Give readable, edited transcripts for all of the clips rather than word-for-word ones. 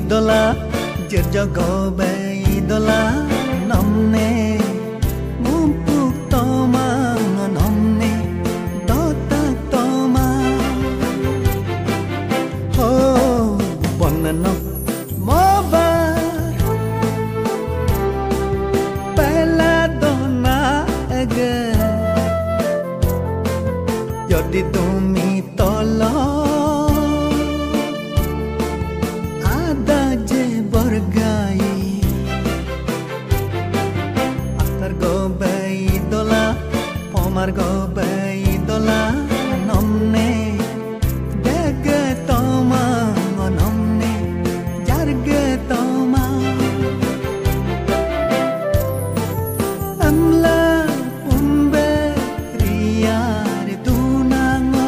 dola jerjago bay dola namne mumpuk toma namne dotak toma ho bonanok moba pela dona ege yodi tumi tolo ada je bergai atar go bay dola pomar go bay dola nomne dege toma nomne jarge toma amla umbe riyar tunango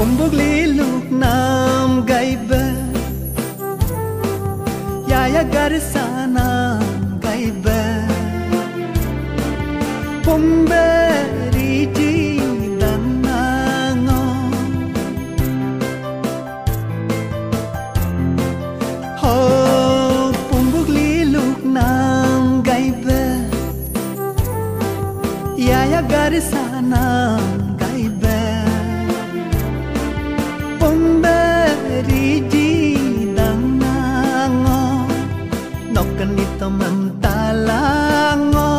Umbuk liluk nam gaiba Yaya garisana gaiba Pumberi ji danango Ho pumbuk liluk nam gaiba Yaya garisana gaiba Riji dangango nokenito mentalango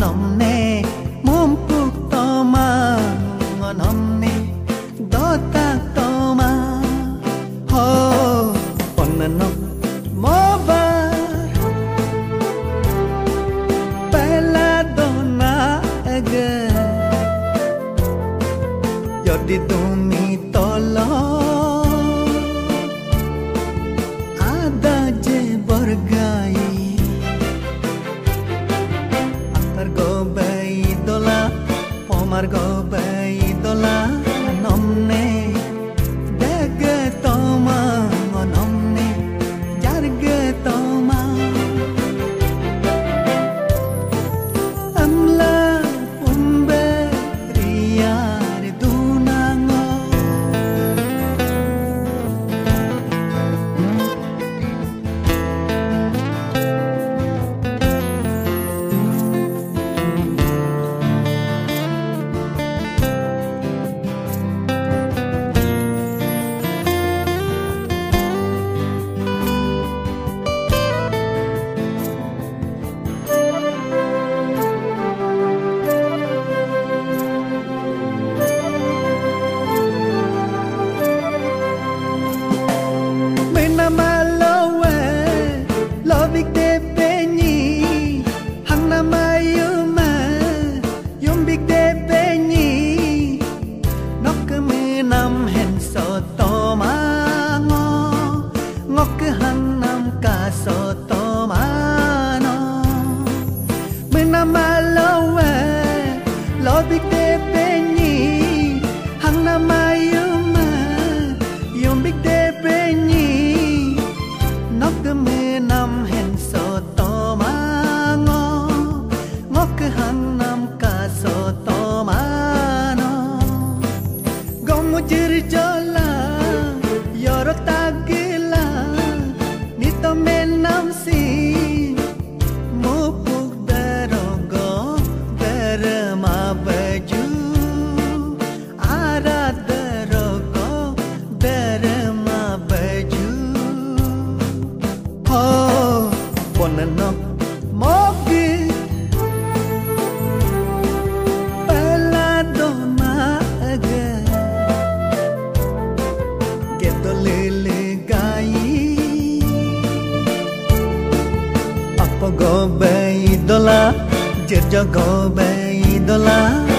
nomne mumpuk toma nomne dotak toma ho ponanok mobar pela dona ege yodi tumi tolo ada je bergai antar go bay dola pomar go bay dola nomne dege toma nomne idola, jerjogo be idola.